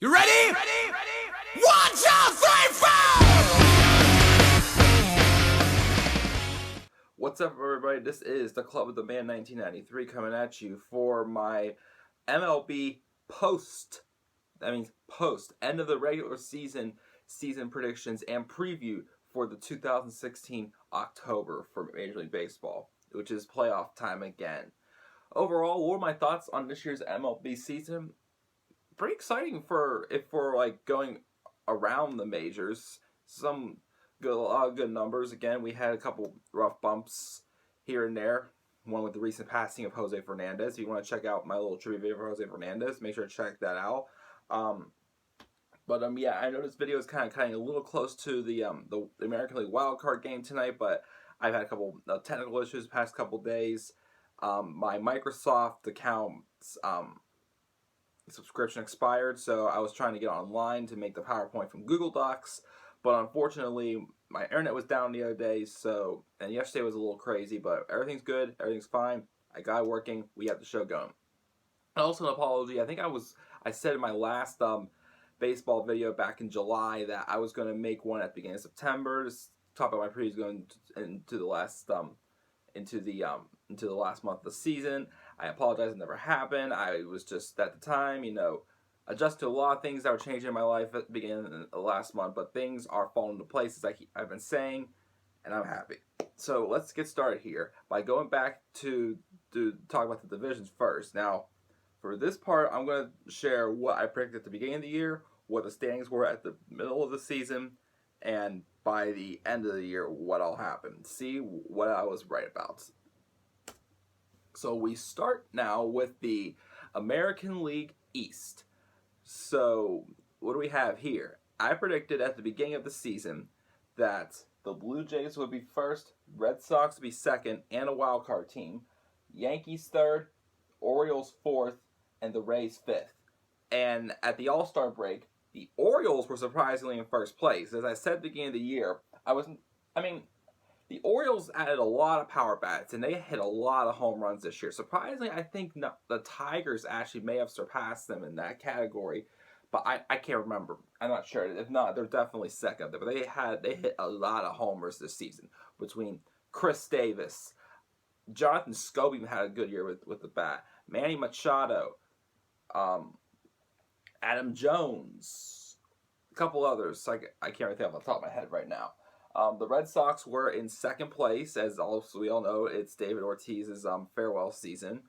You ready? Ready? 1, 2, 3, 4! What's up, everybody? This is the Club of the Man 1993 coming at you for my MLB post end of the regular season predictions and preview for the 2016 October for Major League Baseball, which is playoff time again. Overall, what are my thoughts on this year's MLB season? Pretty exciting for going around the majors. A lot of good numbers. Again, we had a couple rough bumps here and there. One with the recent passing of Jose Fernandez. If you want to check out my little tribute video for Jose Fernandez, make sure to check that out. Yeah, I know this video is kind of a little close to the American League wildcard game tonight, but I've had a couple technical issues the past couple days. My Microsoft account's subscription expired, so I was trying to get online to make the PowerPoint from Google Docs, but unfortunately my internet was down the other day, and yesterday was a little crazy, but everything's good, everything's fine. I got it working, we have the show going. And also an apology, I think I said in my last baseball video back in July that I was going to make one at the beginning of September to talk about my previews going into the last month of the season. I apologize, it never happened. I was just at the time, adjust to a lot of things that were changing in my life at the beginning of last month, but things are falling into place as I've been saying, and I'm happy. So let's get started here by going back to talk about the divisions first. Now, for this part, I'm going to share what I predicted at the beginning of the year, what the standings were at the middle of the season, and by the end of the year, what all happened. See what I was right about. So we start now with the American League East. So what do we have here? I predicted at the beginning of the season that the Blue Jays would be first, Red Sox would be second, and a wild card team, Yankees third, Orioles fourth, and the Rays fifth. And at the All-Star break, the Orioles were surprisingly in first place. As I said at the beginning of the year, the Orioles added a lot of power bats, and they hit a lot of home runs this year. Surprisingly, I think the Tigers actually may have surpassed them in that category, but I can't remember. I'm not sure. If not, they're definitely second up there. But they hit a lot of homers this season between Chris Davis, Jonathan Scope even had a good year with the bat, Manny Machado, Adam Jones, a couple others. I can't really think off the top of my head right now. The Red Sox were in second place, as we all know, it's David Ortiz's farewell season.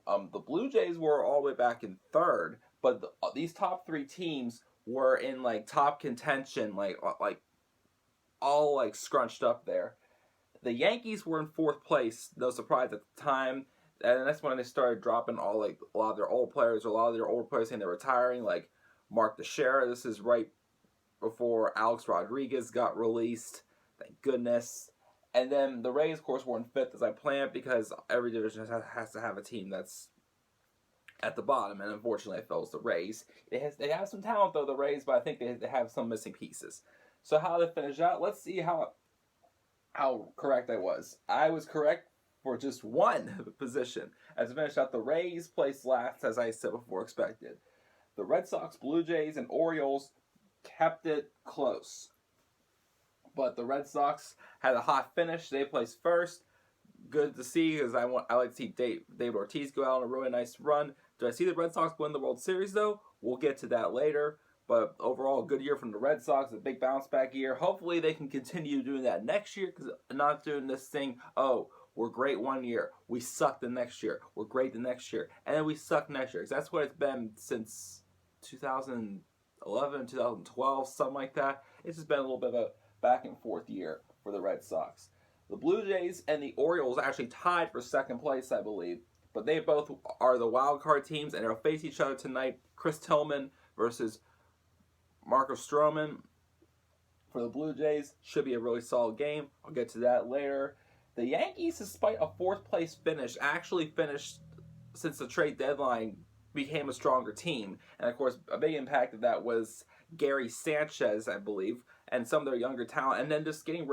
The Blue Jays were all the way back in third, but these top three teams were in top contention, all scrunched up there. The Yankees were in fourth place, no surprise at the time, and that's when they started dropping a lot of their old players, or a lot of their older players saying they're retiring, like Mark Teixeira. This is right before Alex Rodriguez got released. Thank goodness. And then the Rays, of course, were in fifth as I planned, because every division has to have a team that's at the bottom, and unfortunately it fell to the Rays. They have some talent, though, the Rays, but I think they have some missing pieces. So how they finish out? Let's see how correct I was. I was correct for just one position. As I finished out, the Rays placed last, as I said before, expected. The Red Sox, Blue Jays, and Orioles kept it close. But the Red Sox had a hot finish. They placed first. Good to see, because I like to see David Ortiz go out on a really nice run. Do I see the Red Sox win the World Series, though? We'll get to that later. But overall, a good year from the Red Sox, a big bounce-back year. Hopefully they can continue doing that next year, because not doing this thing, we're great one year, we suck the next year, we're great the next year, and then we suck next year. Because that's what it's been since 2011, 2012, something like that. It's just been a little bit of a back and forth year for the Red Sox. The Blue Jays and the Orioles actually tied for second place, I believe. But they both are the wild card teams, and they'll face each other tonight. Chris Tillman versus Marcus Stroman for the Blue Jays. Should be a really solid game. I'll get to that later. The Yankees, despite a fourth place finish, actually finished, since the trade deadline, became a stronger team. And of course, a big impact of that was Gary Sanchez, I believe, and some of their younger talent. And then just getting,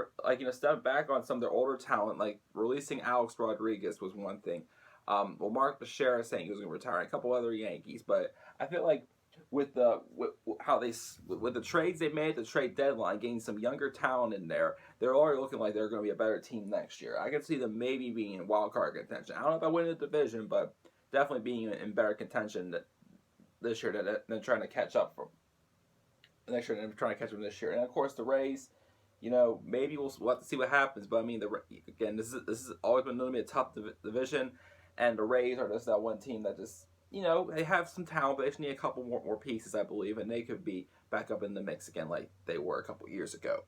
step back on some of their older talent, like releasing Alex Rodriguez was one thing. Mark Teixeira saying he was going to retire, and a couple other Yankees. But I feel like with how with the trades they made at the trade deadline, getting some younger talent in there, they're already looking like they're going to be a better team next year. I can see them maybe being in wild card contention. I don't know if I win the division, but definitely being in better contention this year than trying to catch up from next year and trying to catch them this year. And of course the Rays, maybe we'll have to see what happens. But I mean, this is always been known to be a tough division, and the Rays are just that one team that just they have some talent, but they just need a couple more pieces, I believe, and they could be back up in the mix again like they were a couple years ago.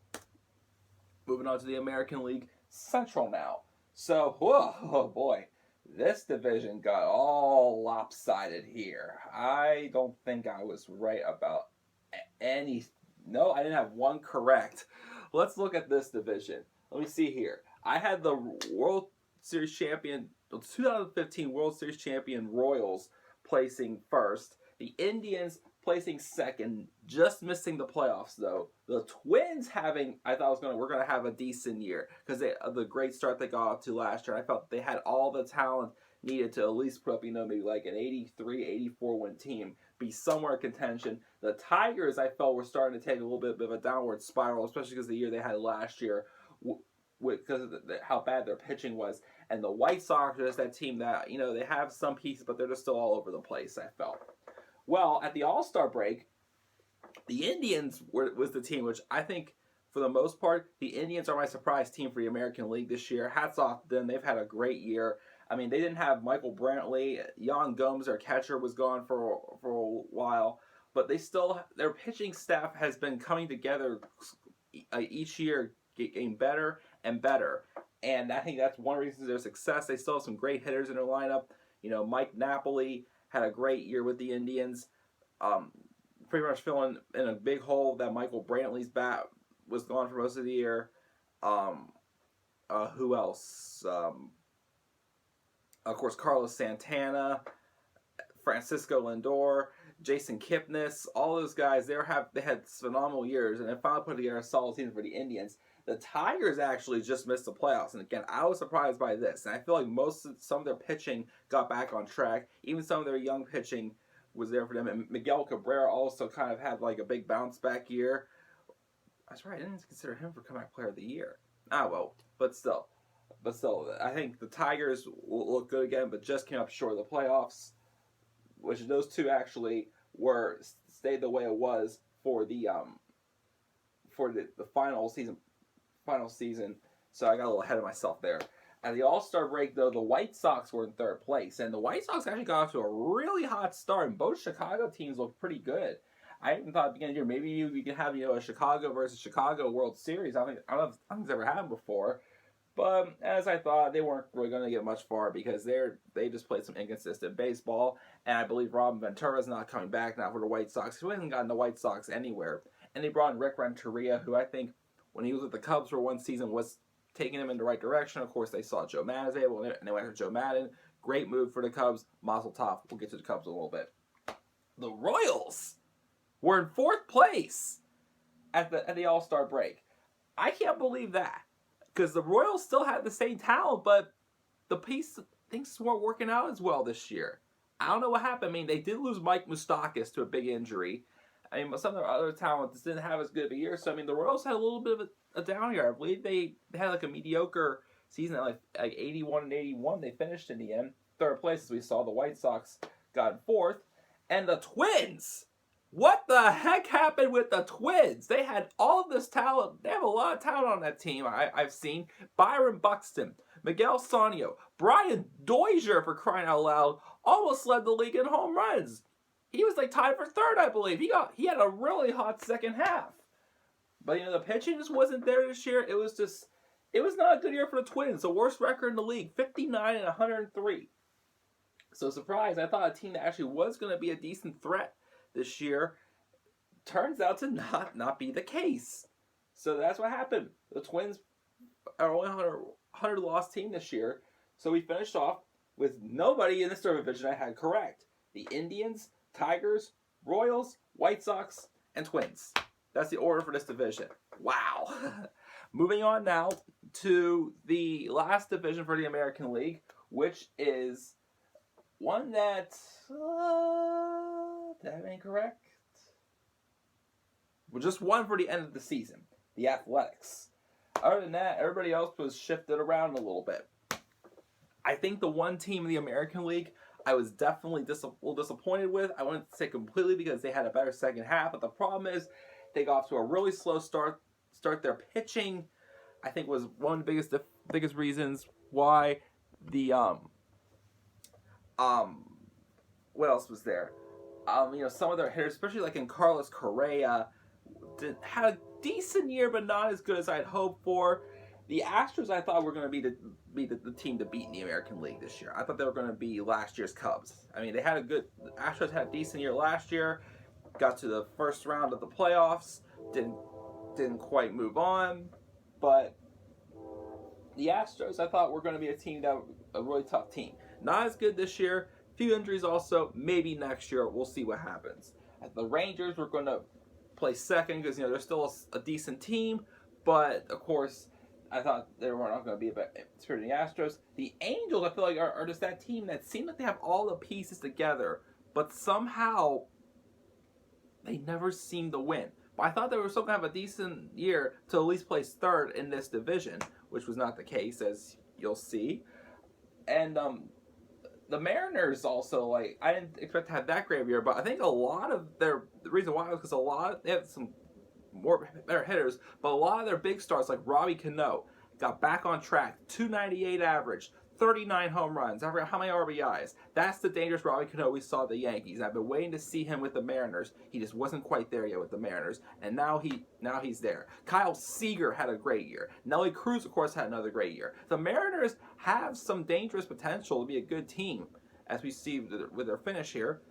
Moving on to the American League Central now. So, oh boy, this division got all lopsided here. I don't think I was right about any. No, I didn't have one correct. Let's look at this division. Let me see here. I had the World Series champion, 2015 World Series champion Royals placing first. The Indians placing second, just missing the playoffs though. The Twins we're gonna have a decent year because the great start they got off to last year. I felt they had all the talent needed to at least put up, maybe like an 83, 84 win team, be somewhere in contention. The Tigers, I felt, were starting to take a little bit of a downward spiral, especially because the year they had last year, because of how bad their pitching was. And the White Sox are just that team that, they have some pieces, but they're just still all over the place, I felt. Well, at the All-Star break, the Indians was the team, which I think, for the most part, the Indians are my surprise team for the American League this year. Hats off to them. They've had a great year. I mean, they didn't have Michael Brantley. Jan Gomes, their catcher, was gone for a while. But their pitching staff has been coming together each year, getting better and better. And I think that's one reason their success. They still have some great hitters in their lineup. Mike Napoli had a great year with the Indians. Pretty much filling in a big hole that Michael Brantley's bat was gone for most of the year. Who else? Of course, Carlos Santana, Francisco Lindor, Jason Kipnis, all those guys. They had phenomenal years, and they finally put together a solid team for the Indians. The Tigers actually just missed the playoffs, and again, I was surprised by this. And I feel like some of their pitching got back on track. Even some of their young pitching was there for them. And Miguel Cabrera also kind of had like a big bounce back year. That's right, I didn't consider him for comeback player of the year. But still, I think the Tigers will look good again, but just came up short of the playoffs, which those two actually stayed the way it was for the final season. So I got a little ahead of myself there. At the All-Star break, though, the White Sox were in third place, and the White Sox actually got off to a really hot start, and both Chicago teams looked pretty good. I even thought at the beginning of the year, maybe you could have, a Chicago versus Chicago World Series. I don't think it's ever happened before. But as I thought, they weren't really going to get much far because they just played some inconsistent baseball. And I believe Robin Ventura's not coming back now for the White Sox. He hasn't gotten the White Sox anywhere. And they brought in Rick Renteria, who I think when he was with the Cubs for one season was taking them in the right direction. Of course, they saw Joe Maddon available, and they went after Joe Maddon. Great move for the Cubs. Mazel tov. We'll get to the Cubs in a little bit. The Royals were in fourth place at the All-Star break. I can't believe that. Because the Royals still had the same talent, but things weren't working out as well this year. I don't know what happened. I mean, they did lose Mike Moustakas to a big injury. I mean, some of their other talents didn't have as good of a year. So, I mean, the Royals had a little bit of a down year. I believe they had like a mediocre season at like 81 and 81. They finished in the end. Third place, as we saw. The White Sox got fourth. And the Twins! What the heck happened with the Twins? They had all of this talent. They have a lot of talent on that team. I've seen Byron Buxton, Miguel Sanyo, Brian Dozier, for crying out loud, almost led the league in home runs. He was like tied for third, I believe. He had a really hot second half. But the pitching just wasn't there this year. It was not a good year for the Twins. The worst record in the league, 59 and 103. So surprised. I thought a team that actually was going to be a decent threat this year turns out to not be the case. So that's what happened. The Twins are only 100 loss team this year. So we finished off with nobody in this division I had correct. The Indians, Tigers, Royals, White Sox, and Twins. That's the order for this division. Wow. Moving on now to the last division for the American League, which is one that... did I have any correct? with just one for the end of the season, the Athletics. Other than that, everybody else was shifted around a little bit. I think the one team in the American League I was definitely a little disappointed with. I wouldn't say completely because they had a better second half, but the problem is they got off to a really slow start. Their pitching, I think, was one of the biggest reasons why the what else was there? Some of their hitters, especially like in Carlos Correa, had a decent year, but not as good as I'd hoped for. The Astros, I thought, were going to be the team to beat in the American League this year. I thought they were going to be last year's Cubs. I mean, the Astros had a decent year last year, got to the first round of the playoffs, didn't quite move on, but the Astros, I thought, were going to be a really tough team. Not as good this year. Few injuries also. Maybe next year. We'll see what happens. The Rangers were going to play second because they're still a decent team, but of course, I thought they were not going to be better than the Astros. The Angels, I feel like, are just that team that seem like they have all the pieces together, but somehow they never seem to win. But I thought they were still going to have a decent year to at least place third in this division, which was not the case, as you'll see. And the Mariners also, I didn't expect to have that great of a year, but I think a lot of the reason why was because they have some better hitters, but a lot of their big stars like Robbie Cano got back on track. 298 average, 39 home runs. I forgot how many RBIs. That's the dangerous Robbie Cano we saw at the Yankees. I've been waiting to see him with the Mariners. He just wasn't quite there yet with the Mariners, and now he's there. Kyle Seager had a great year. Nelly Cruz, of course, had another great year. The Mariners have some dangerous potential to be a good team, as we see with their finish here,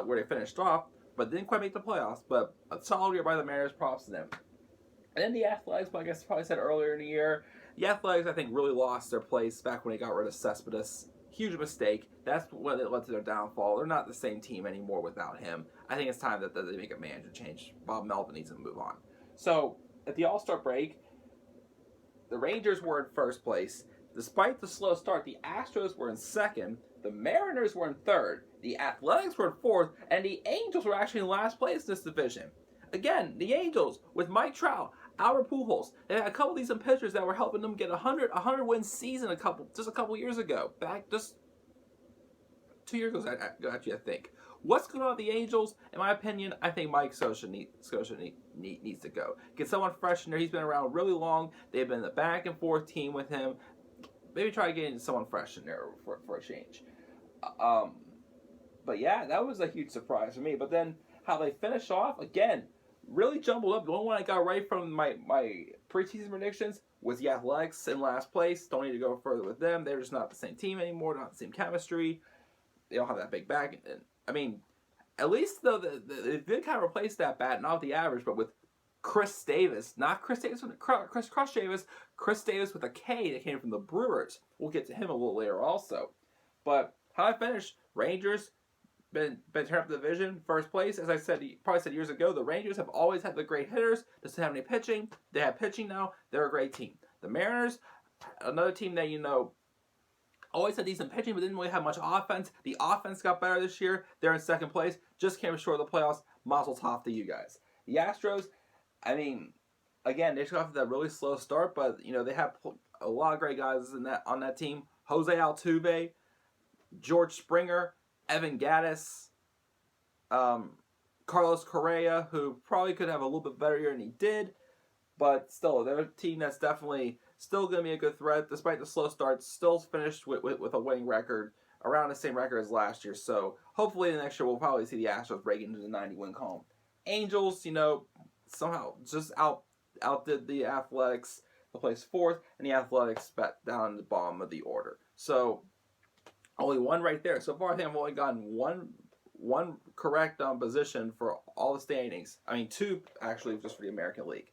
where they finished off, but didn't quite make the playoffs. But a solid year by the Mariners, props to them. And then the Athletics, like I probably said earlier in the year, the Athletics, I think, really lost their place back when they got rid of Cespedes. Huge mistake. That's what led to their downfall. They're not the same team anymore without him. I think it's time that they make a manager change. Bob Melvin needs to move on. So, at the All-Star break, the Rangers were in first place. Despite the slow start, the Astros were in second. The Mariners were in third. The Athletics were in fourth. And the Angels were actually in last place in this division. Again, the Angels, with Mike Trout, Albert Pujols, they had a couple of decent pitchers that were helping them get a 100-win season just a couple years ago. Back just 2 years ago, actually, I think. What's going on with the Angels? In my opinion, I think Mike Scioscia needs to go. Get someone fresh in there. He's been around really long. They've been a back and forth team with him. Maybe try getting someone fresh in there for a change. But yeah, that was a huge surprise for me. But then how they finish off, again, really jumbled up. The only one I got right from my preseason predictions was the Athletics in last place. Don't need to go further with them. They're just not the same team anymore. Not the same chemistry. They don't have that big back. I mean, at least though they did kind of replace that bat, not with the average, but with Chris Davis. Not Chris Davis with Chris Davis. Chris Davis with a K that came from the Brewers. We'll get to him a little later also. But how I finished, Rangers been turned up the division, first place. As I said, probably said years ago, the Rangers have always had the great hitters. Just have any pitching. They have pitching now. They're a great team. The Mariners, another team that always had decent pitching, but didn't really have much offense. The offense got better this year. They're in second place. Just came short of the playoffs. Mazel tov to you guys. The Astros, I mean, again, they just got off that really slow start, but they have a lot of great guys on that team. Jose Altuve, George Springer, Evan Gattis, Carlos Correa, who probably could have a little bit better year than he did, but still, they're a team that's definitely still going to be a good threat, despite the slow start. Still finished with a winning record, around the same record as last year. So hopefully the next year we'll probably see the Astros break into the 90-win column. Angels, somehow just outdid the Athletics to place fourth, and the Athletics bet down the bottom of the order. So only one right there. So far, I think I've only gotten one correct position for all the standings. I mean, two, actually, just for the American League.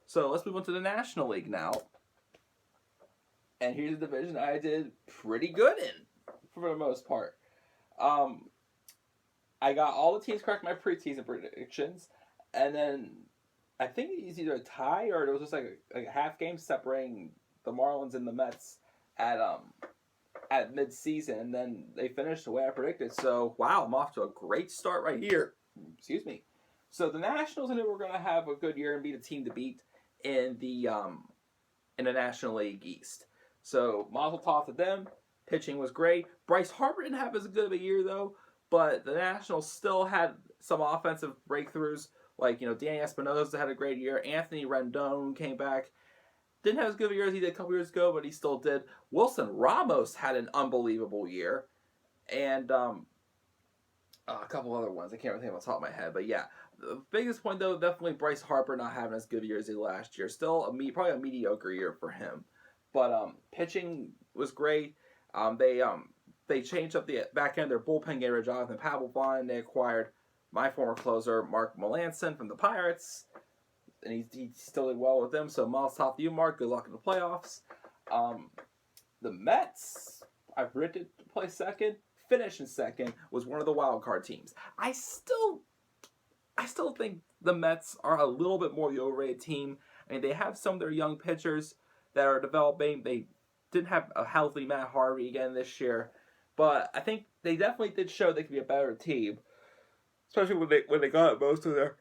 So let's move on to the National League now. And here's a division I did pretty good in, for the most part. I got all the teams correct in my preseason predictions. And then I think it was either a tie or it was just like a half game separating the Marlins and the Mets at mid-season, and then they finished the way I predicted. So, wow, I'm off to a great start right here. Excuse me. So the Nationals, I knew were going to have a good year and be the team to beat in the National League East. So mazel tov to them. Pitching was great. Bryce Harper didn't have as good of a year though, but the Nationals still had some offensive breakthroughs. Like, Danny Espinosa had a great year. Anthony Rendon came back. Didn't have as good a year as he did a couple years ago, but he still did. Wilson Ramos had an unbelievable year. And a couple other ones. I can't really think off the top of my head. But yeah, the biggest point, though, definitely Bryce Harper not having as good a year as he did last year. Still, probably a mediocre year for him. But pitching was great. They changed up the back end. Their bullpen getting rid of Jonathan Papelbon. They acquired my former closer, Mark Melanson, from the Pirates. And he still did well with them. So, miles top to you, Mark. Good luck in the playoffs. The Mets, I've predicted to play second. Finish in second, was one of the wild card teams. I still think the Mets are a little bit more the overrated team. I mean, they have some of their young pitchers that are developing. They didn't have a healthy Matt Harvey again this year, but I think they definitely did show they could be a better team, especially when they got most of their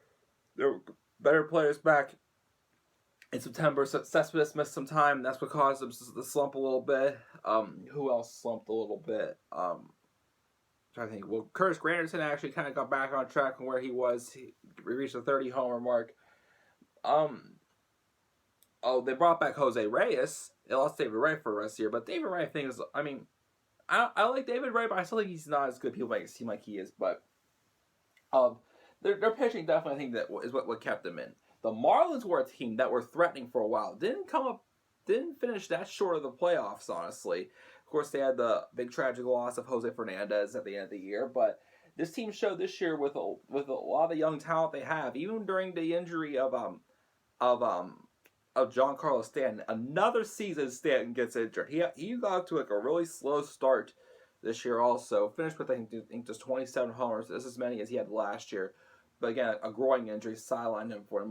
better players back in September. So Cespedes missed some time. That's what caused them to slump a little bit. Who else slumped a little bit? I think, well, Curtis Granderson actually kind of got back on track from where he was. He reached the 30 homer mark. They brought back Jose Reyes. They lost David Wright for the rest of the year, but David Wright, I like David Wright, but I still think he's not as good. People make it seem like he is, but their pitching definitely, I think, that is what kept them in. The Marlins were a team that were threatening for a while. Didn't finish that short of the playoffs, honestly. Of course, they had the big tragic loss of Jose Fernandez at the end of the year, but this team showed this year with a lot of the young talent they have, even during the injury of Giancarlo Stanton. Another season Stanton gets injured. He got to a really slow start this year also. Finished with, I think just 27 homers. This is as many as he had last year. But again, a groin injury sidelined him for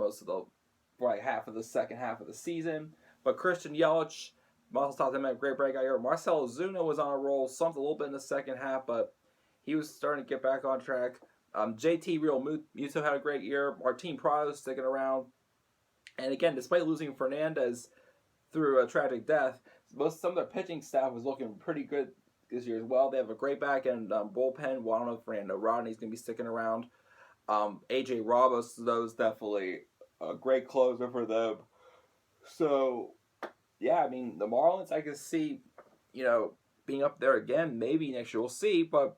half of the second half of the season. But Christian Yelich, Miles thought they had a great breakout year. Marcell Ozuna was on a roll, slumped a little bit in the second half, but he was starting to get back on track. JT Real Muto had a great year. Martin Prado sticking around. And again, despite losing Fernandez through a tragic death, some of their pitching staff was looking pretty good this year as well. They have a great back end bullpen. Well, I don't know if Fernando Rodney's going to be sticking around. AJ Ramos, though, is definitely a great closer for them. So, yeah, I mean, the Marlins, I can see, being up there again, maybe next year. We'll see, but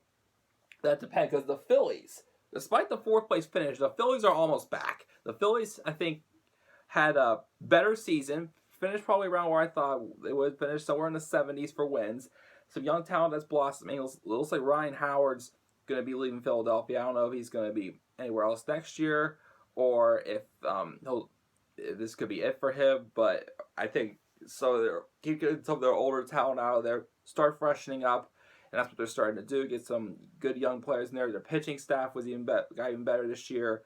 that depends, because the Phillies, despite the fourth place finish, the Phillies are almost back. The Phillies, I think, had a better season, finished probably around where I thought they would finish, somewhere in the 70s for wins. Some young talent that's blossoming. It looks like Ryan Howard's going to be leaving Philadelphia. I don't know if he's going to be anywhere else next year, or if this could be it for him, but I think so. Keep getting some of their older talent out of there, start freshening up, and that's what they're starting to do. Get some good young players in there. Their pitching staff got even better this year.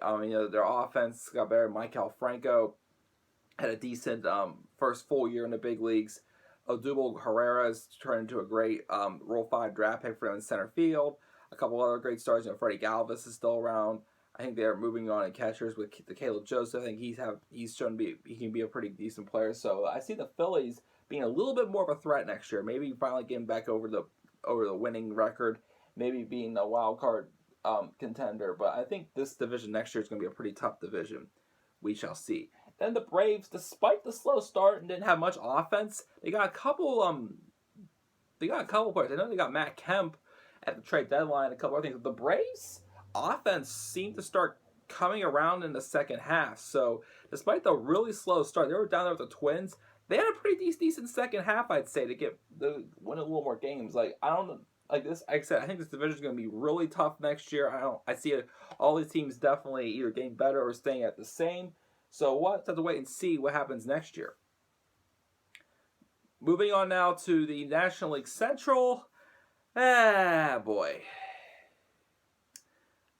Their offense got better. Maikel Franco had a decent first full year in the big leagues. Odubel Herrera has turned into a great Rule 5 draft pick for them in center field. A couple other great stars. Freddie Galvis is still around. I think they're moving on in catchers with the Caleb Joseph. I think he's shown he can be a pretty decent player. So I see the Phillies being a little bit more of a threat next year. Maybe finally getting back over the winning record. Maybe being a wild card contender. But I think this division next year is going to be a pretty tough division. We shall see. Then the Braves, despite the slow start and didn't have much offense, they got a couple players. I know they got Matt Kemp at the trade deadline, a couple other things. But the Braves offense seemed to start coming around in the second half. So despite the really slow start, they were down there with the Twins. They had a pretty decent second half, I'd say, to win a little more games. Like I said, I think this division is going to be really tough next year. I see all these teams definitely either getting better or staying at the same. So we'll have to wait and see what happens next year. Moving on now to the National League Central. Boy.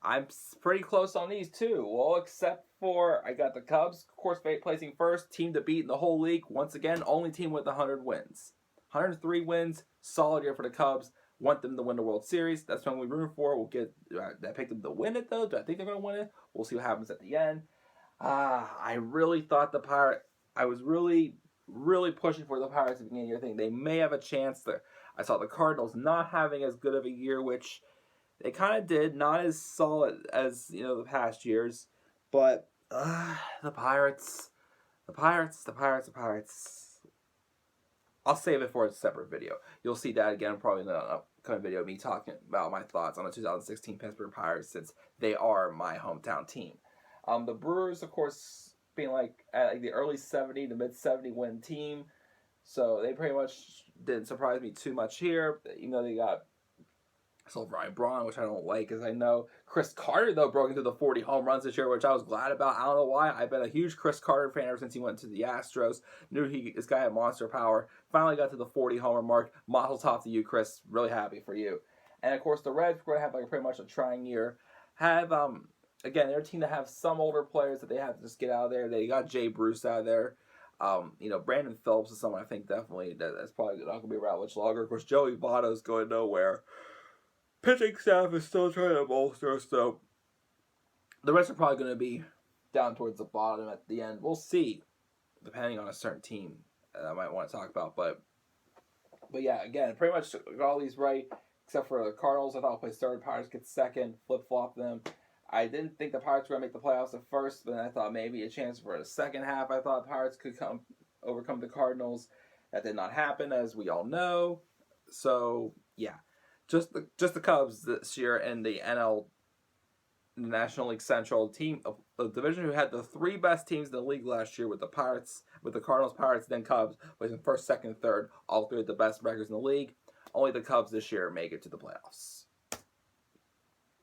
I'm pretty close on these too. Well, except for I got the Cubs, of course, placing first. Team to beat in the whole league. Once again, only team with 100 wins. 103 wins. Solid year for the Cubs. Want them to win the World Series. That's what we're rooting for. We'll get. I picked them to win it though. Do I think they're going to win it? We'll see what happens at the end. I really thought the Pirates. I was really pushing for the Pirates at the beginning of the year. They may have a chance there. I saw the Cardinals not having as good of a year, which they kind of did. Not as solid as the past years, but the Pirates. I'll save it for a separate video. You'll see that again probably in an upcoming video of me talking about my thoughts on the 2016 Pittsburgh Pirates, since they are my hometown team. The Brewers, of course, being at the early 70 to mid 70 win team, so they pretty much didn't surprise me too much here. Even though they got Ryan Braun, which I don't like, as I know. Chris Carter, though, broke into the 40 home runs this year, which I was glad about. I don't know why. I've been a huge Chris Carter fan ever since he went to the Astros. Knew this guy had monster power. Finally got to the 40 homer mark. Mazel tov to you, Chris. Really happy for you. And, of course, the Reds were going to have pretty much a trying year. Again, they're a team that have some older players that they have to just get out of there. They got Jay Bruce out of there. Brandon Phillips is someone I think definitely that's probably not going to be around much longer. Of course, Joey Votto's going nowhere. Pitching staff is still trying to bolster, so the Reds are probably going to be down towards the bottom at the end. We'll see, depending on a certain team that I might want to talk about. But yeah, again, pretty much got all these right, except for the Cardinals. I thought I'll play third, Pirates get second, flip-flop them. I didn't think the Pirates were going to make the playoffs at first, but then I thought maybe a chance for the second half. I thought the Pirates could overcome the Cardinals. That did not happen, as we all know. So, yeah. Just the Cubs this year in the National League Central team of the division, who had the three best teams in the league last year with the Cardinals, Pirates, then Cubs, was in first, second, third, all three of the best records in the league. Only the Cubs this year make it to the playoffs.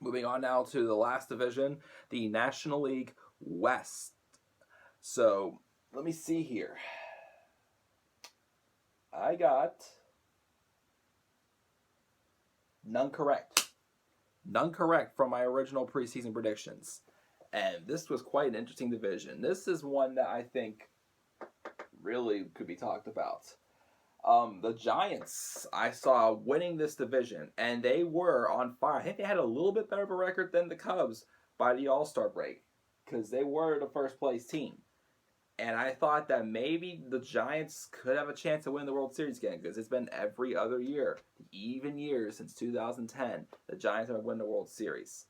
Moving on now to the last division, the National League West. So let me see here. I got none correct. None correct from my original preseason predictions. And this was quite an interesting division. This is one that I think really could be talked about. The Giants, I saw winning this division, and they were on fire. I think they had a little bit better of a record than the Cubs by the All-Star break, because they were the first place team. And I thought that maybe the Giants could have a chance to win the World Series again, because it's been every other year, even years since 2010, the Giants have won the World Series.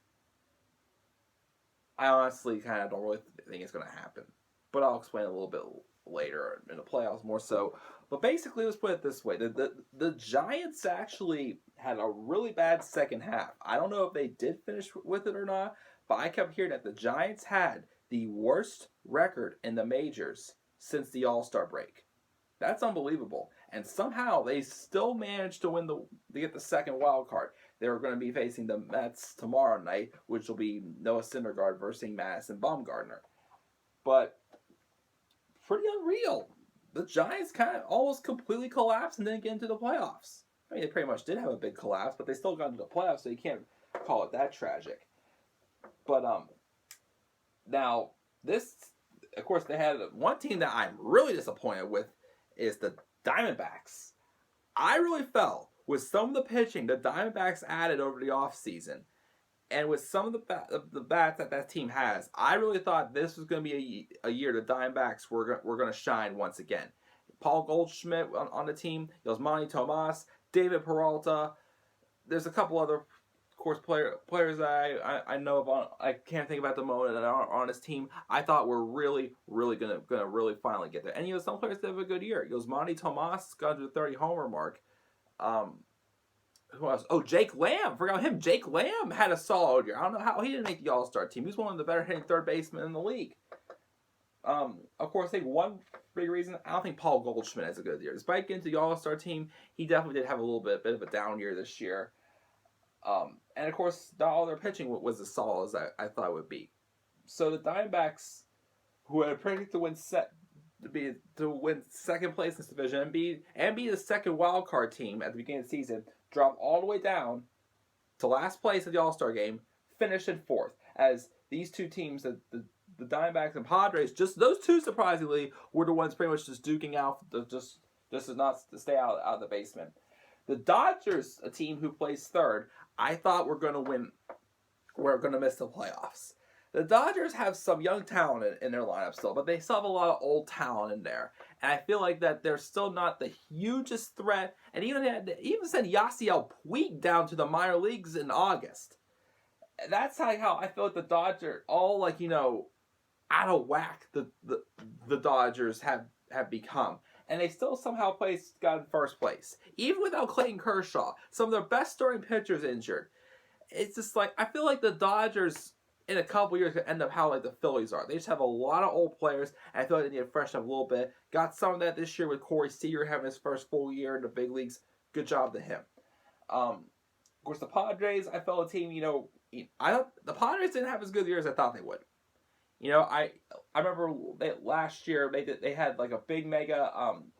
I honestly kind of don't really think it's going to happen, but I'll explain a little bit later in the playoffs more so. But basically, let's put it this way. The Giants actually had a really bad second half. I don't know if they did finish with it or not, but I kept hearing that the Giants had the worst record in the majors since the All-Star break. That's unbelievable. And somehow they still managed to get the second wild card. They're going to be facing the Mets tomorrow night, which will be Noah Syndergaard versus Madison Bumgarner. But pretty unreal. The Giants kind of almost completely collapsed and didn't get into the playoffs. I mean, they pretty much did have a big collapse, but they still got into the playoffs, so you can't call it that tragic. But now this, of course, they had one team that I'm really disappointed with is the Diamondbacks. I really felt with some of the pitching the Diamondbacks added over the offseason, and with some of the bats that team has, I really thought this was going to be a year the Diamondbacks were going to shine once again. Paul Goldschmidt on the team, Yasmani Tomas, David Peralta. There's a couple other, of course, players that I know of. I can't think about the moment that are on his team. I thought were really going to really finally get there. And some players that have a good year. Yasmani Tomas got to the 30 homer mark. Who else? Oh, Jake Lamb. Forgot him. Jake Lamb had a solid year. I don't know how he didn't make the All-Star team. He was one of the better hitting third basemen in the league. Of course, I think one big reason, I don't think Paul Goldschmidt has a good year. Despite getting to the All-Star team, he definitely did have a little bit of a down year this year. And of course, not all their pitching was as solid as I thought it would be. So the Diamondbacks, who had predicted to win second place in this division and be the second wild card team at the beginning of the season, dropped all the way down to last place at the All-Star game, finished in fourth. As these two teams, the Diamondbacks and Padres, just those two surprisingly were the ones pretty much just duking out, just to not to stay out of the basement. The Dodgers, a team who plays third, I thought were going to win. We're going to miss the playoffs. The Dodgers have some young talent in their lineup still, but they still have a lot of old talent in there. And I feel like that they're still not the hugest threat. And even sent Yasiel Puig down to the minor leagues in August. That's how I feel like the Dodgers, all out of whack the Dodgers have become. And they still somehow got in first place. Even without Clayton Kershaw, some of their best starting pitchers injured. It's just like, I feel like the Dodgers in a couple years could end up how the Phillies are. They just have a lot of old players, and I feel like they need to freshen up a little bit. Got some of that this year with Corey Seager having his first full year in the big leagues. Good job to him. Of course, the Padres, I felt a team, the Padres didn't have as good a year as I thought they would. I remember last year they had a big mega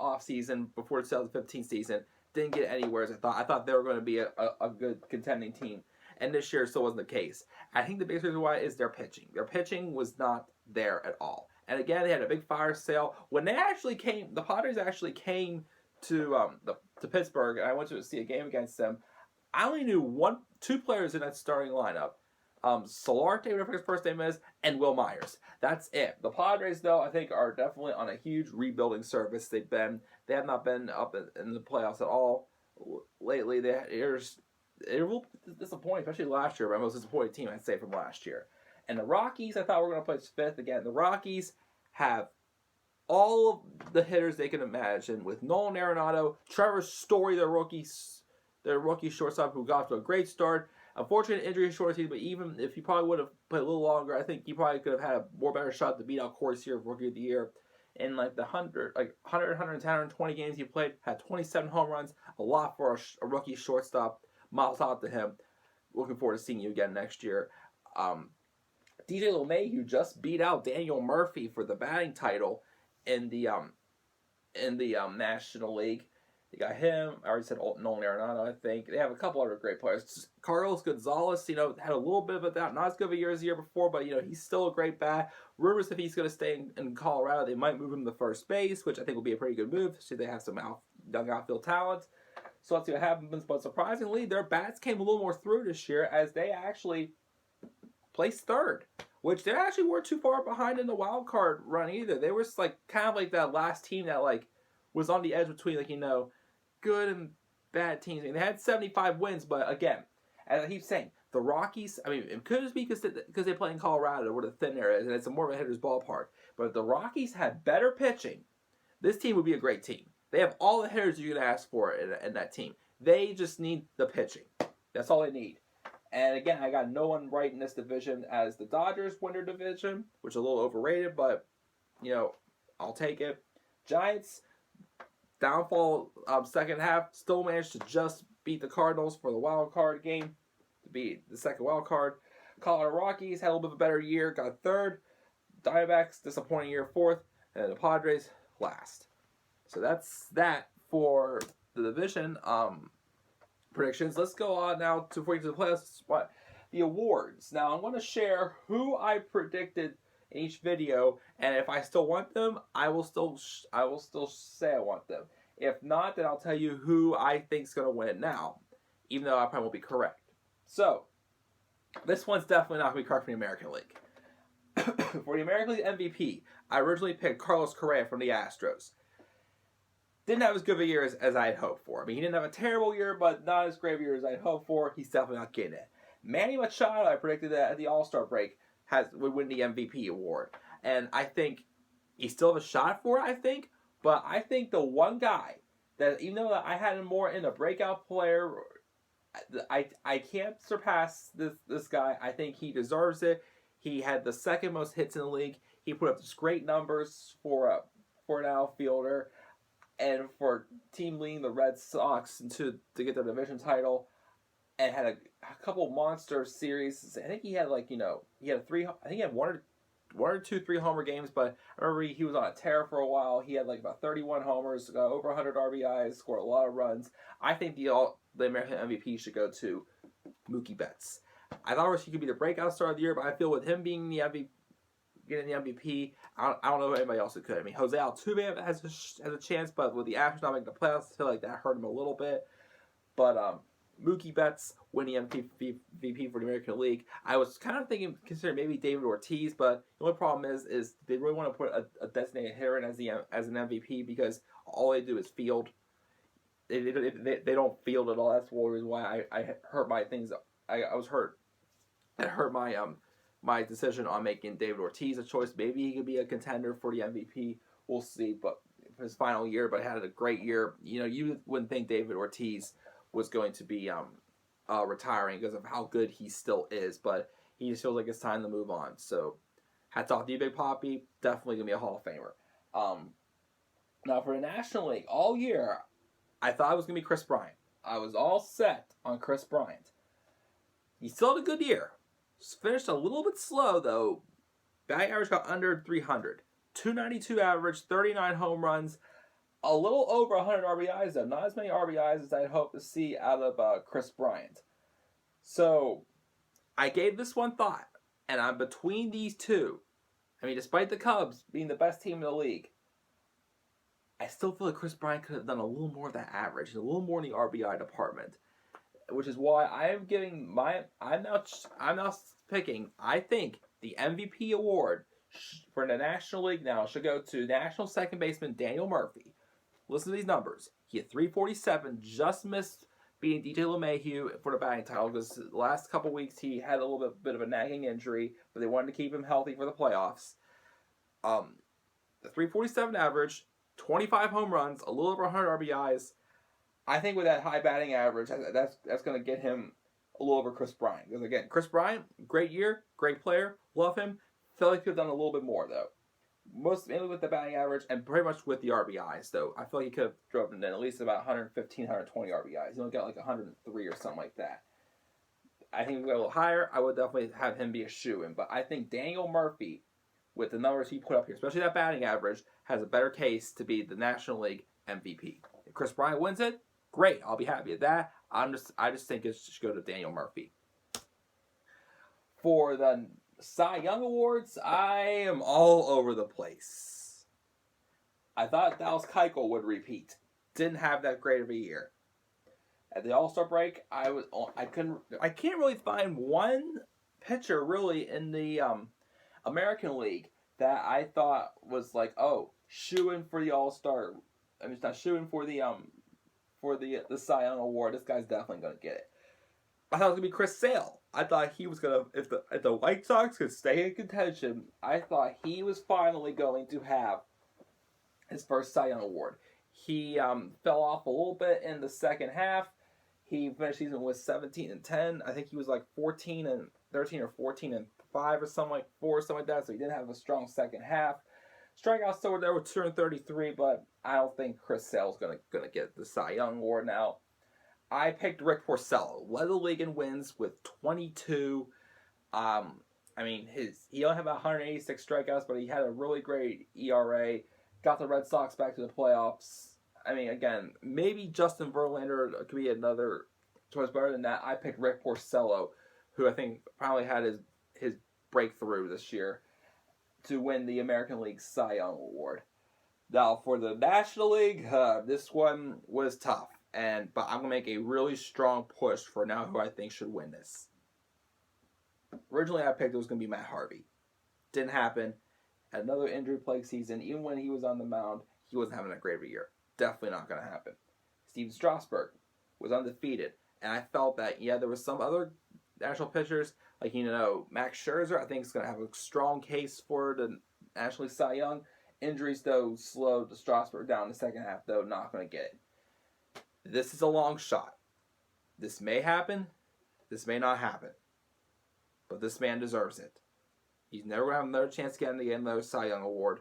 off season before the 2015 season. Didn't get anywhere as I thought. I thought they were going to be a good contending team. And this year still wasn't the case. I think the biggest reason why is their pitching. Their pitching was not there at all. And again, they had a big fire sale. When the Padres actually came to Pittsburgh, and I went to see a game against them, I only knew two players in that starting lineup. Solarte, whatever his first name is, and Will Myers. That's it. The Padres, though, I think are definitely on a huge rebuilding service. They have not been up in the playoffs at all lately. They're disappointing, especially last year. My most disappointing team, I'd say, from last year. And the Rockies, I thought were going to place fifth again. The Rockies have all of the hitters they can imagine with Nolan Arenado, Trevor Story, their rookie shortstop who got to a great start. Unfortunate injury short season, but even if he probably would have played a little longer, I think he probably could have had a better shot to beat out Corey Seager for Rookie of the Year. In the 100, 110, 120 games he played, had 27 home runs, a lot for a rookie shortstop. Miles out to him. Looking forward to seeing you again next year. DJ LeMahieu just beat out Daniel Murphy for the batting title in the National League. They got him. I already said Nolan Arenado, I think. They have a couple other great players. Carlos Gonzalez, had a little bit of a not as good of a year as the year before, but he's still a great bat. Rumors if he's going to stay in Colorado, they might move him to first base, which I think will be a pretty good move. So they have some young outfield talent. So let's see what happens. But surprisingly, their bats came a little more through this year as they actually placed third, which they actually weren't too far behind in the wild card run either. They were just kind of like that last team that was on the edge between good and bad teams. I mean, they had 75 wins, but again, as I keep saying, the Rockies. I mean, it could just be because they play in Colorado where the thin air is, and it's more of a hitter's ballpark. But if the Rockies had better pitching, this team would be a great team. They have all the hitters you can ask for in that team. They just need the pitching. That's all they need. And again, I got no one right in this division as the Dodgers win their division, which is a little overrated, but, I'll take it. Giants, downfall second half, still managed to just beat the Cardinals for the wild card game, to beat the second wild card. Colorado Rockies had a little bit of a better year, got third. Diamondbacks, disappointing year, fourth. And the Padres, last. So that's that for the division predictions. Let's go on now before we get to the playoffs. The awards. Now I'm going to share who I predicted in each video, and if I still want them, I will still say I want them. If not, then I'll tell you who I think is going to win it now, even though I probably won't be correct. So this one's definitely not going to be correct for the American League. For the American League MVP, I originally picked Carlos Correa from the Astros. Didn't have as good of a year as I had hoped for. I mean, he didn't have a terrible year, but not as great of a year as I had hoped for. He's definitely not getting it. Manny Machado, I predicted that at the All-Star break, would win the MVP award. And I think he still has a shot for it, I think. But I think the one guy that, even though I had him more in a breakout player, I can't surpass this guy. I think he deserves it. He had the second most hits in the league. He put up just great numbers for an outfielder. And for team leading the Red Sox to get their division title, and had a couple monster series. I think he had he had one or two 3-homer games, but I remember he was on a tear for a while. He had about 31 homers, over 100 RBIs, scored a lot of runs. I think the American MVP should go to Mookie Betts. I thought he could be the breakout star of the year, but I feel with him being the MVP, getting the MVP, I don't know if anybody else who could. I mean, Jose Altuve has a chance, but with the Astros not making the playoffs, I feel like that hurt him a little bit. But Mookie Betts winning MVP for the American League. I was kind of considering maybe David Ortiz, but the only problem is they really want to put a designated hitter in as an MVP because all they do is field. They don't field at all. That's one reason why I hurt my things. I was hurt. It hurt my decision on making David Ortiz a choice. Maybe he could be a contender for the MVP. We'll see. But for his final year, but had a great year. You wouldn't think David Ortiz was going to be retiring because of how good he still is, but he just feels like it's time to move on. So, hats off to you, Big Poppy. Definitely gonna be a Hall of Famer. Now for the National League, all year, I thought it was gonna be Chris Bryant. I was all set on Chris Bryant. He still had a good year. Finished a little bit slow though. Batting average got under 300. 292 average, 39 home runs, a little over 100 RBIs though. Not as many RBIs as I'd hoped to see out of Chris Bryant. So I gave this one thought, and I'm between these two. I mean, despite the Cubs being the best team in the league, I still feel like Chris Bryant could have done a little more of that average, a little more in the RBI department, which is why I am giving I'm now picking. I think the MVP award for the National League now should go to National Second Baseman Daniel Murphy. Listen to these numbers. He had 347, just missed beating DJ LeMahieu for the batting title because the last couple weeks he had a little bit of a nagging injury, but they wanted to keep him healthy for the playoffs. The 347 average, 25 home runs, a little over 100 RBIs. I think with that high batting average, that's going to get him a little over Chris Bryant. Because again, Chris Bryant, great year, great player, love him. Felt like he could have done a little bit more though. Mainly with the batting average and pretty much with the RBIs though. I feel like he could have driven in at least about 115, 120 RBIs. He only got like 103 or something like that. I think if we go a little higher, I would definitely have him be a shoo-in. But I think Daniel Murphy, with the numbers he put up here, especially that batting average, has a better case to be the National League MVP. If Chris Bryant wins it, great. I'll be happy with that. I just think it should go to Daniel Murphy. For the Cy Young Awards, I am all over the place. I thought Dallas Keuchel would repeat. Didn't have that great of a year. At the All-Star break, I can't really find one pitcher really in the American League that I thought was like, oh, shoo-in for the All-Star. I mean, it's not shoo-in for the Cy Young Award. This guy's definitely gonna get it. I thought it was gonna be Chris Sale. I thought he was gonna, if the White Sox could stay in contention, I thought he was finally going to have his first Cy Young Award. He fell off a little bit in the second half. He finished the season with 17-10. I think he was like 14-13 or 14-5 or something like that. So he didn't have a strong second half. Strikeouts still were there with 233, but I don't think Chris Sale's gonna get the Cy Young Award now. I picked Rick Porcello. Led the league in wins with 22. I mean, he only had about 186 strikeouts, but he had a really great ERA. Got the Red Sox back to the playoffs. I mean, again, maybe Justin Verlander could be another choice better than that. I picked Rick Porcello, who I think probably had his breakthrough this year to win the American League Cy Young Award. Now, for the National League, this one was tough. But I'm going to make a really strong push for now who I think should win this. Originally, I picked it was going to be Matt Harvey. Didn't happen. Another injury-plagued season. Even when he was on the mound, he wasn't having a great of a year. Definitely not going to happen. Steven Strasburg was undefeated. And I felt that, there was some other national pitchers, like, Max Scherzer, I think is going to have a strong case for the National League Cy Young. Injuries, though, slowed Strasburg down in the second half, though, not going to get it. This is a long shot. This may happen. This may not happen. But this man deserves it. He's never going to have another chance to get another Cy Young Award.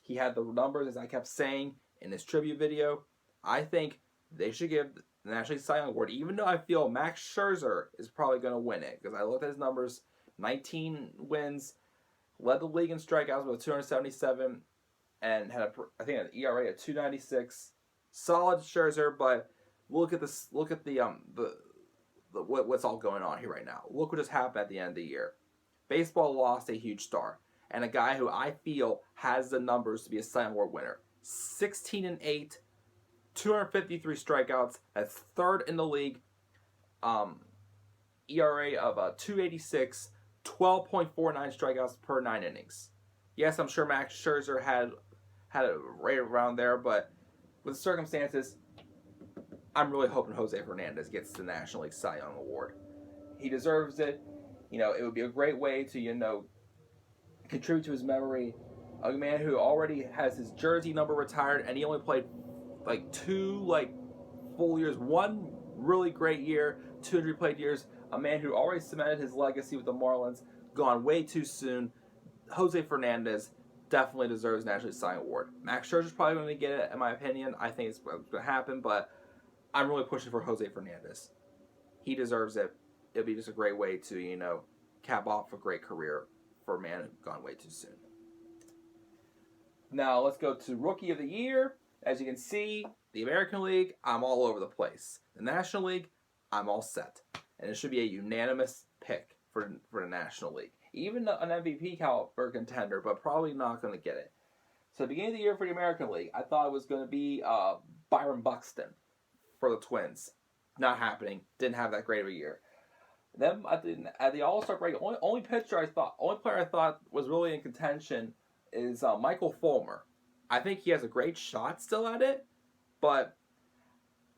He had the numbers, as I kept saying in this tribute video. I think they should give the National League Cy Young Award, even though I feel Max Scherzer is probably going to win it. Because I looked at his numbers, 19 wins, led the league in strikeouts with 277, and had an ERA of 296. Solid Scherzer, but look at this. Look at what's all going on here right now. Look what just happened at the end of the year. Baseball lost a huge star, and a guy who I feel has the numbers to be a Cy Young Award winner. 16-8, 253 strikeouts. That's third in the league. ERA of 2.86, 12.49 strikeouts per 9 innings. Yes, I'm sure Max Scherzer had it right around there, but with the circumstances, I'm really hoping Jose Fernandez gets the National League Cy Young Award. He deserves it. It would be a great way to, contribute to his memory. A man who already has his jersey number retired, and he only played like 2 full years. One really great year, 2 replayed years. A man who already cemented his legacy with the Marlins, gone way too soon. Jose Fernandez definitely deserves the National League Cy Young Award. Max Scherzer's probably going to get it, in my opinion. I think it's going to happen, but I'm really pushing for Jose Fernandez. He deserves it. It'll be just a great way to, cap off a great career for a man who's gone way too soon. Now, let's go to Rookie of the Year. As you can see, the American League, I'm all over the place. The National League, I'm all set. And it should be a unanimous pick for the National League. Even an MVP caliber contender, but probably not going to get it. So, at the beginning of the year for the American League, I thought it was going to be Byron Buxton for the Twins. Not happening. Didn't have that great of a year. Then at the All-Star break, only player I thought was really in contention is Michael Fulmer. I think he has a great shot still at it, but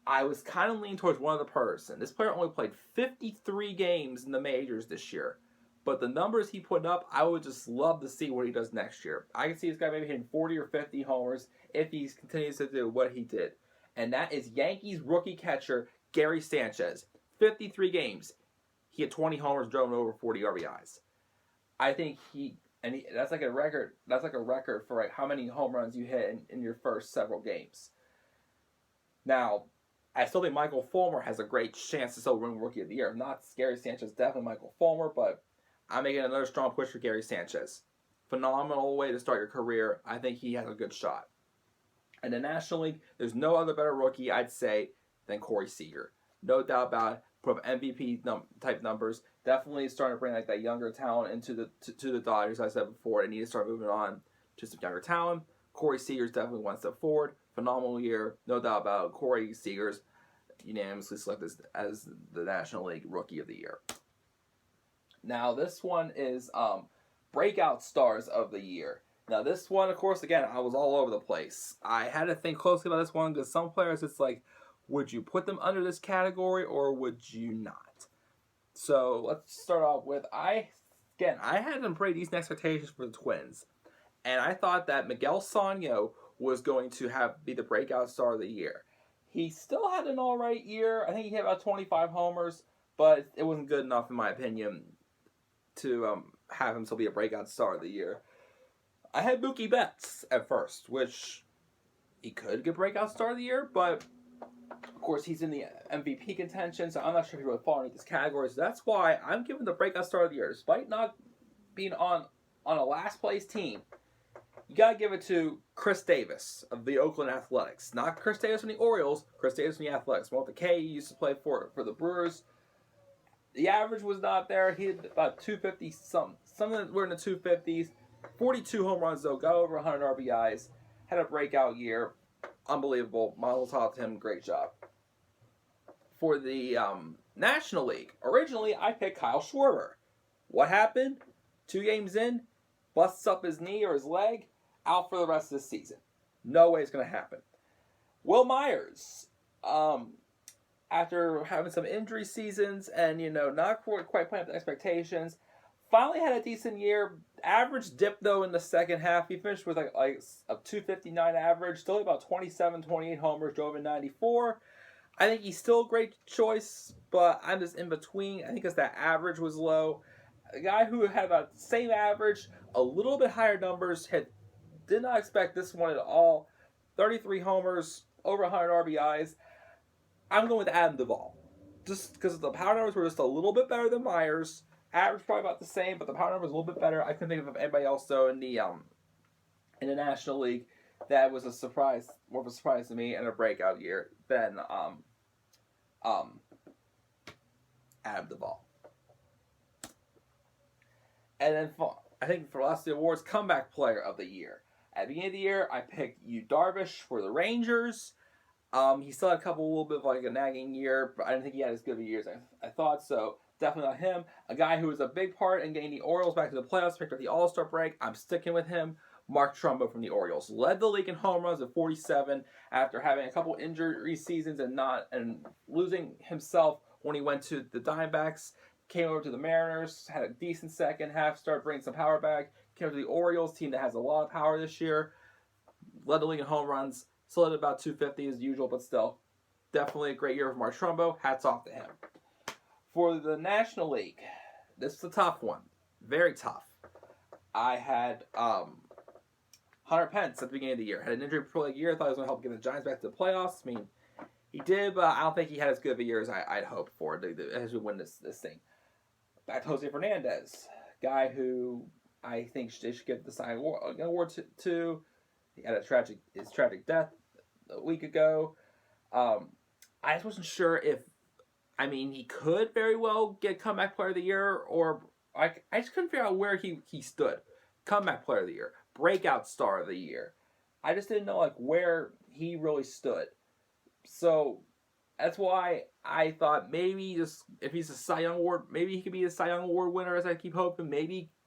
I was kind of leaning towards one other person. This player only played 53 games in the majors this year, but the numbers he put up, I would just love to see what he does next year. I can see this guy maybe hitting 40 or 50 homers if he continues to do what he did, and that is Yankees rookie catcher Gary Sanchez. 53 games. He had 20 homers, drove over 40 RBIs. I think that's like a record. That's like a record for how many home runs you hit in your first several games. Now, I still think Michael Fulmer has a great chance to still win Rookie of the Year. Not Gary Sanchez, definitely Michael Fulmer, but I'm making another strong push for Gary Sanchez. Phenomenal way to start your career. I think he has a good shot. In the National League, there's no other better rookie, I'd say, than Corey Seager. No doubt about it. Put up MVP type numbers. Definitely starting to bring that younger talent into the Dodgers. As I said before, they need to start moving on to some younger talent. Corey Seager's definitely one step forward. Phenomenal year, no doubt about it. Corey Seager's unanimously selected as the National League Rookie of the Year. Now this one is Breakout Stars of the Year. Now this one, of course, again, I was all over the place. I had to think closely about this one because some players, it's like, would you put them under this category or would you not? So let's start off with, I had some pretty decent expectations for the Twins. And I thought that Miguel Sano was going to be the breakout star of the year. He still had an alright year. I think he hit about 25 homers, but it wasn't good enough, in my opinion, to have him still be a breakout star of the year. I had Mookie Betts at first, which he could get breakout star of the year, but of course, he's in the MVP contention, so I'm not sure if he would fall into this category. So that's why I'm giving the breakout star of the year. Despite not being on a last place team, you got to give it to Chris Davis of the Oakland Athletics. Not Chris Davis from the Orioles, Chris Davis from the Athletics. Well, the K he used to play for the Brewers. The average was not there. He had about 250 something. Some of them were in the 250s. 42 home runs, though. Got over 100 RBIs. Had a breakout year. Unbelievable. Mazel tov to him. Great job. For the National League, originally I picked Kyle Schwarber. What happened? 2 games in, busts up his knee or his leg, out for the rest of the season. No way it's going to happen. Will Myers, after having some injury seasons and, not quite playing up to expectations, finally had a decent year. Average dip, though, in the second half. He finished with like a 259 average, still about 27, 28 homers, drove in 94. I think he's still a great choice, but I'm just in between. I think because that average was low. A guy who had about the same average, a little bit higher numbers, did not expect this one at all. 33 homers, over 100 RBIs. I'm going with Adam Duvall. Just because the power numbers were just a little bit better than Myers. Average probably about the same, but the power numbers a little bit better. I couldn't think of anybody else though in the National League that was more of a surprise to me and a breakout year than Adam Duvall. And then I think for the last 2 awards, Comeback Player of the Year. At the beginning of the year, I picked Yu Darvish for the Rangers. He still had a little bit of like a nagging year, but I didn't think he had as good of a year as I thought. So definitely not him. A guy who was a big part in getting the Orioles back to the playoffs, picked up the All-Star break. I'm sticking with him. Mark Trumbo from the Orioles led the league in home runs at 47 after having a couple injury seasons and losing himself when he went to the Diamondbacks. Came over to the Mariners, had a decent second half, started bringing some power back. Came over to the Orioles, team that has a lot of power this year. Led the league in home runs. Still at about 250 as usual, but still, definitely a great year for Mark Trumbo. Hats off to him. For the National League, this is a tough one. Very tough. I had Hunter Pence at the beginning of the year. Had an injury prolific year. Thought he was going to help get the Giants back to the playoffs. I mean, he did, but I don't think he had as good of a year as I'd hoped for as we win this thing. Back to Jose Fernandez, guy who I think they should get the Cy Young Award to. He had his tragic death a week ago. I just wasn't sure if, he could very well get Comeback Player of the Year, or I just couldn't figure out where he stood. Comeback Player of the Year, Breakout Star of the Year. I just didn't know where he really stood. So that's why I thought maybe just if he's a Cy Young Award, maybe he could be a Cy Young Award winner, as I keep hoping.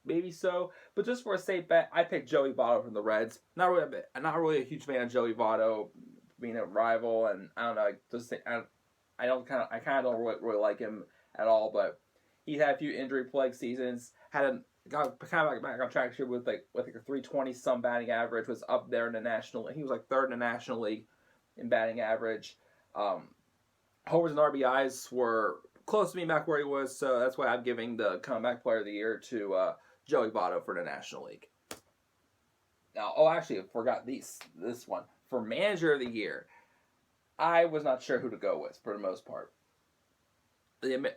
Maybe so, but just for a safe bet, I picked Joey Votto from the Reds. Not really a huge fan of Joey Votto being a rival, and I don't know. I kind of don't really like him at all. But he's had a few injury-plagued seasons. Got kind of back on track here with like a 320 some batting average. Was up there in the national. He was like third in the National League in batting average. Homers and RBIs were close to being back where he was, so that's why I'm giving the Comeback Player of the Year to Joey Votto for the National League. Now, actually, I forgot this one. For Manager of the Year, I was not sure who to go with for the most part. The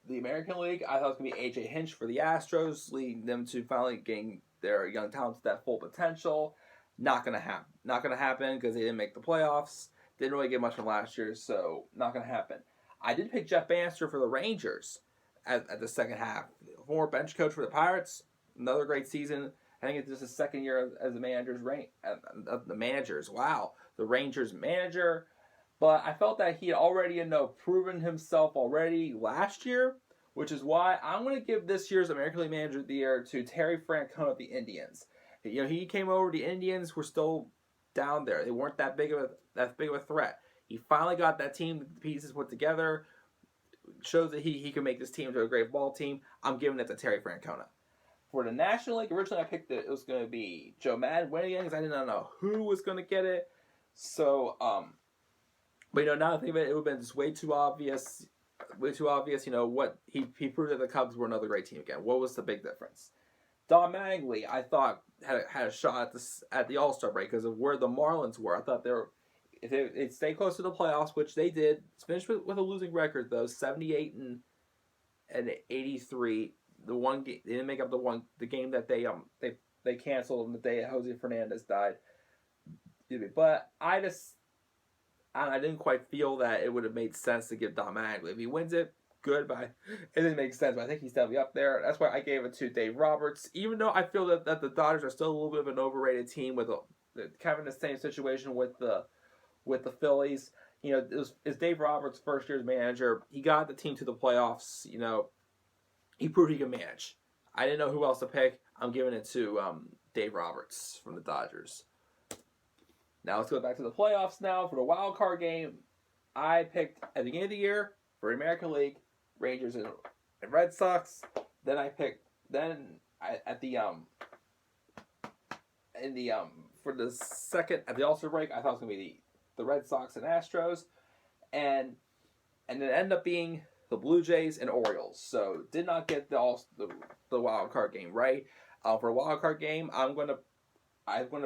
American League, I thought it was going to be A.J. Hinch for the Astros, leading them to finally getting their young talents to that full potential. Not going to happen. Not going to happen because they didn't make the playoffs. Didn't really get much from last year, so not going to happen. I did pick Jeff Bannister for the Rangers at the second half. Former bench coach for the Pirates. Another great season. I think it's just his second year as the managers. Wow. The Rangers manager. But I felt that he had already proven himself already last year, which is why I'm going to give this year's American League Manager of the Year to Terry Francona of the Indians. He came over. The Indians were still down there. They weren't that big of a threat. He finally got that team pieces put together. Shows that he can make this team into a great ball team. I'm giving it to Terry Francona. For the National League, originally I picked it was going to be Joe Madden winning it because I did not know who was going to get it. So, but now I think of it, it would have been just way too obvious. What he proved that the Cubs were another great team again. What was the big difference? Don Mattingly, I thought had a shot at the All-Star break because of where the Marlins were. I thought if they'd stay close to the playoffs, which they did. Finished with a losing record though, 78 and 83. The one game they didn't make up the game that they canceled on the day Jose Fernandez died. But I didn't quite feel that it would have made sense to give Don Mattingly. If he wins it, good, but it didn't make sense. But I think he's definitely up there. That's why I gave it to Dave Roberts. Even though I feel that the Dodgers are still a little bit of an overrated team with kind of in the same situation with the Phillies. It's Dave Roberts' first year as manager. He got the team to the playoffs. He proved he could manage. I didn't know who else to pick. I'm giving it to Dave Roberts from the Dodgers. Now let's go back to the playoffs now. For the wild card game, I picked at the beginning of the year for the American League, Rangers and Red Sox. Then I picked for the second at the All-Star break, I thought it was going to be the Red Sox and Astros, and it ended up being the Blue Jays and Orioles. So did not get the wild card game right. For a wild card game, I'm going to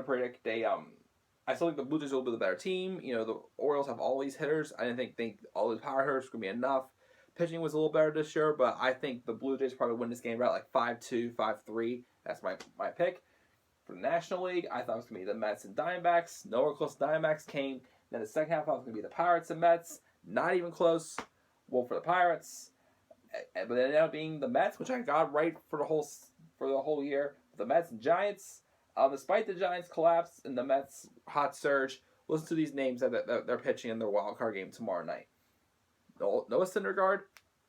predict I still think the Blue Jays will be the better team. The Orioles have all these hitters. I didn't think all these power hitters were going to be enough. Pitching was a little better this year, but I think the Blue Jays probably win this game about like 5-2, 5-3. That's my pick. For the National League, I thought it was going to be the Mets and Diamondbacks. Nowhere close to Diamondbacks came. Then the second half, I thought it was going to be the Pirates and Mets. Not even close. Well, for the Pirates. But it ended up being the Mets, which I got right for the whole year. The Mets and Giants. Despite the Giants' collapse and the Mets' hot surge, Listen to these names that they're pitching in their wild card game tomorrow night. Noah Syndergaard,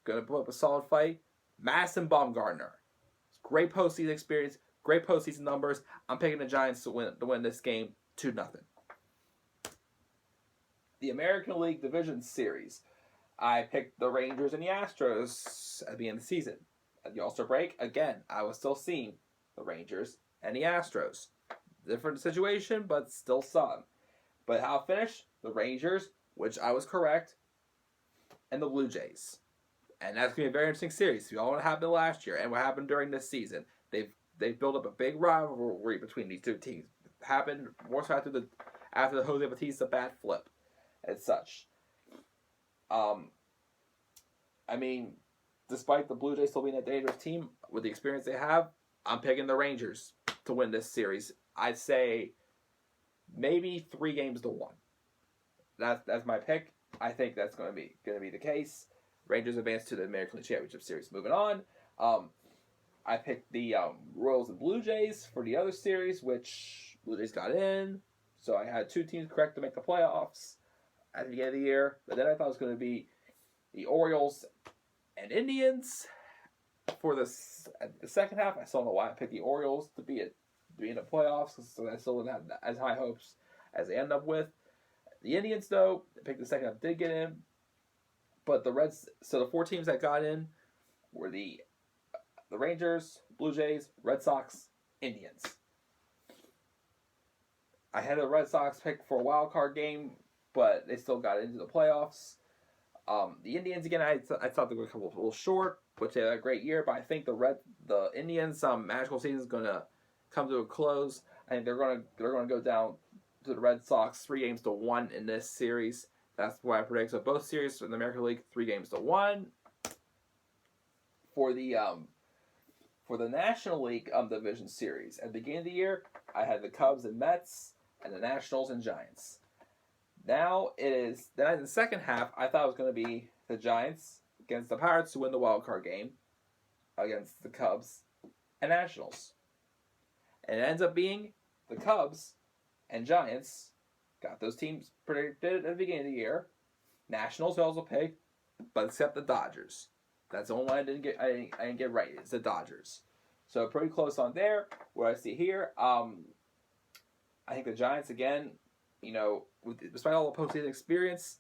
going to put up a solid fight. Madison Bumgarner, great postseason experience, great postseason numbers. I'm picking the Giants to win this game 2-0. The American League Division Series, I picked the Rangers and the Astros at the end of the season. At the All-Star break, again, I was still seeing the Rangers and the Astros. Different situation, but still saw them. But how it finished? The Rangers, which I was correct, and the Blue Jays. And that's going to be a very interesting series. We all know what happened last year and what happened during this season. They've built up a big rivalry between these two teams. It happened more so after the Jose Bautista bat flip and such. I mean, despite the Blue Jays still being a dangerous team with the experience they have, I'm picking the Rangers to win this series. I'd say maybe 3-1. That's my pick. I think that's going to be the case. Rangers advance to the American League Championship Series. Moving on, I picked the Royals and Blue Jays for the other series, which Blue Jays got in. So I had 2 teams correct to make the playoffs at the beginning of the year. But then I thought it was going to be the Orioles and Indians for the second half. I still don't know why I picked the Orioles to be in the playoffs, so I still didn't have as high hopes as they end up with. The Indians, though, I picked the second half, did get in. But the 4 teams that got in were the Rangers, Blue Jays, Red Sox, Indians. I had the Red Sox picked for a wild card game, but they still got into the playoffs. The Indians, again, I thought they were a little short, which they had a great year, but I think the Indians' magical season is going to come to a close. I think they're going to go down to the Red Sox 3-1 in this series. That's what I predict. So both series in the American League 3-1. For the National League Division Series, at the beginning of the year, I had the Cubs and Mets, and the Nationals and Giants. Now it is. Then in the second half, I thought it was going to be the Giants against the Pirates to win the wild card game against the Cubs and Nationals, and it ends up being the Cubs and Giants. Got those teams predicted at the beginning of the year. Nationals I also picked, but except the Dodgers. That's the only one I didn't get right. It's the Dodgers. So pretty close on there. What I see here, I think the Giants again. Despite all the postseason experience,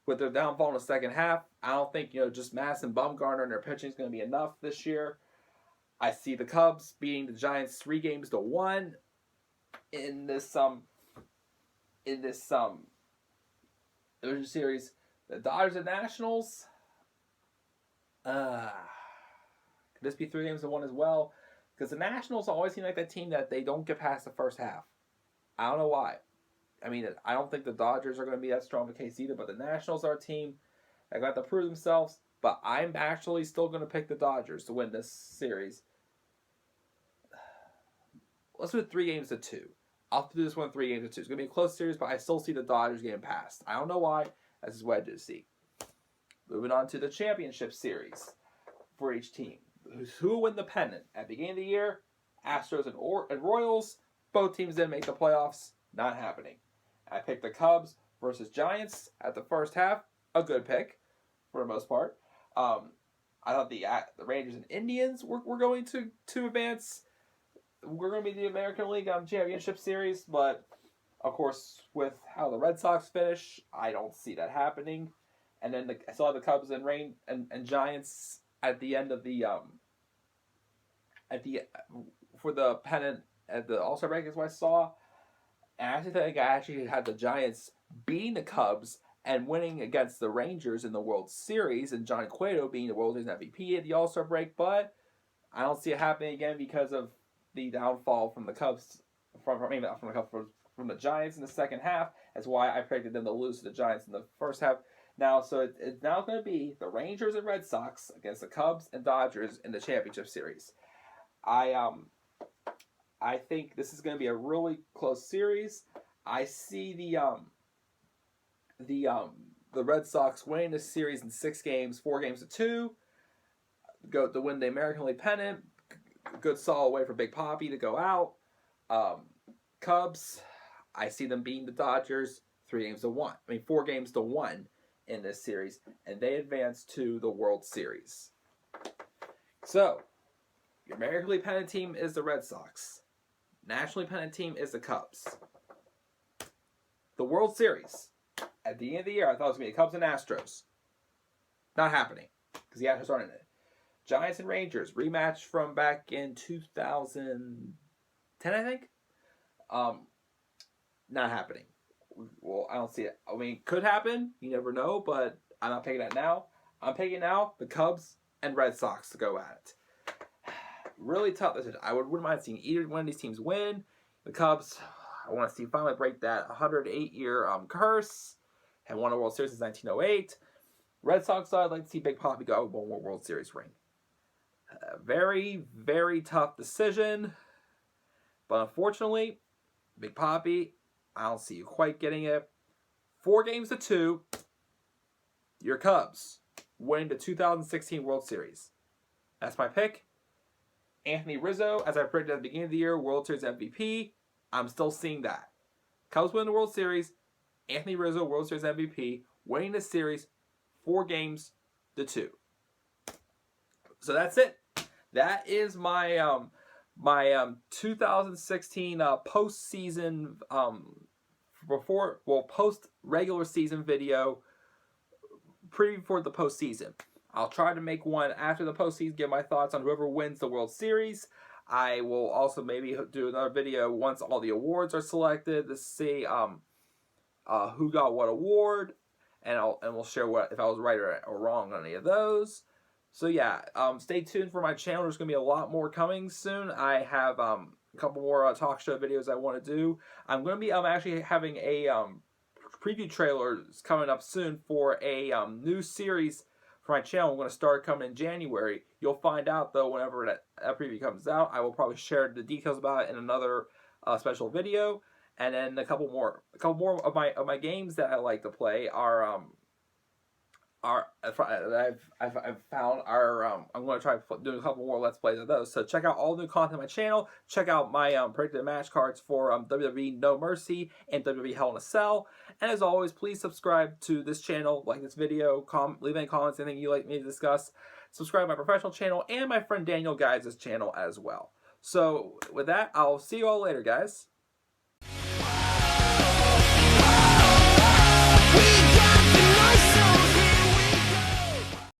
with their downfall in the second half, I don't think just Madison Bumgarner and their pitching is going to be enough this year. I see the Cubs beating the Giants 3-1 in this division series. The Dodgers and Nationals. Could this be 3-1 as well? Because the Nationals always seem like that team that they don't get past the first half. I don't know why. I mean, I don't think the Dodgers are going to be that strong of a case either, but the Nationals are a team that got to prove themselves. But I'm actually still going to pick the Dodgers to win this series. Let's do it 3-2. I'll do this one 3-2. It's going to be a close series, but I still see the Dodgers getting past. I don't know why. That's just what I do see. Moving on to the championship series for each team. Who will win the pennant? At the beginning of the year, Astros and Royals. Both teams didn't make the playoffs. Not happening. I picked the Cubs versus Giants at the first half. A good pick, for the most part. I thought the Rangers and Indians were going to advance. We're going to be the American League Championship Series, but of course, with how the Red Sox finish, I don't see that happening. And then I saw the Cubs and Giants at the end of for the pennant at the All-Star break is what I saw. And I actually think I actually had the Giants beating the Cubs and winning against the Rangers in the World Series, and Johnny Cueto being the World Series MVP at the All-Star break, but I don't see it happening again because of the downfall from the Cubs, from the Giants in the second half. That's why I predicted them to lose to the Giants in the first half. Now, so it's now going to be the Rangers and Red Sox against the Cubs and Dodgers in the championship series. I think this is going to be a really close series. I see the Red Sox winning this series in 6 games, 4-2, go to win the American League pennant. Good solid way for Big Papi to go out. Cubs, I see them beating the Dodgers 3-1. 4-1 in this series, and they advance to the World Series. So, your American League pennant team is the Red Sox. National League pennant team is the Cubs. The World Series. At the end of the year, I thought it was going to be the Cubs and Astros. Not happening, because the Astros aren't in it. Giants and Rangers, rematch from back in 2010, I think. Not happening. Well, I don't see it. Could happen. You never know, but I'm not picking that now. I'm picking now the Cubs and Red Sox to go at it. Really tough decision. I wouldn't mind seeing either one of these teams win. The Cubs, I want to see finally break that 108-year curse. Had won a World Series since 1908. Red Sox, I'd like to see Big Papi go with one more World Series ring. Very, very tough decision. But unfortunately, Big Papi, I don't see you quite getting it. 4-2. Your Cubs win the 2016 World Series. That's my pick. Anthony Rizzo, as I predicted at the beginning of the year, World Series MVP. I'm still seeing that. Cubs win the World Series. Anthony Rizzo, World Series MVP, winning the series 4-2. So that's it. That is my 2016 postseason post regular season video preview for the postseason. I'll try to make one after the postseason, give my thoughts on whoever wins the World Series. I will also maybe do another video once all the awards are selected to see who got what award, and we'll share if I was right or wrong on any of those. So yeah, stay tuned for my channel. There's gonna be a lot more coming soon. I have a couple more talk show videos I want to do. I'm gonna be actually having a preview trailers coming up soon for a new series for my channel. I'm going to start coming in January. You'll find out though whenever that preview comes out. I will probably share the details about it in another special video. And then a couple more of my games that I like to play are I've found are I'm going to try doing a couple more Let's Plays of those. So check out all the new content on my channel. Check out my predicted match cards for WWE No Mercy and WWE Hell in a Cell. And as always, please subscribe to this channel, like this video, leave any comments, anything you'd like me to discuss. Subscribe to my professional channel and my friend Daniel Guides' channel as well. So with that, I'll see you all later, guys.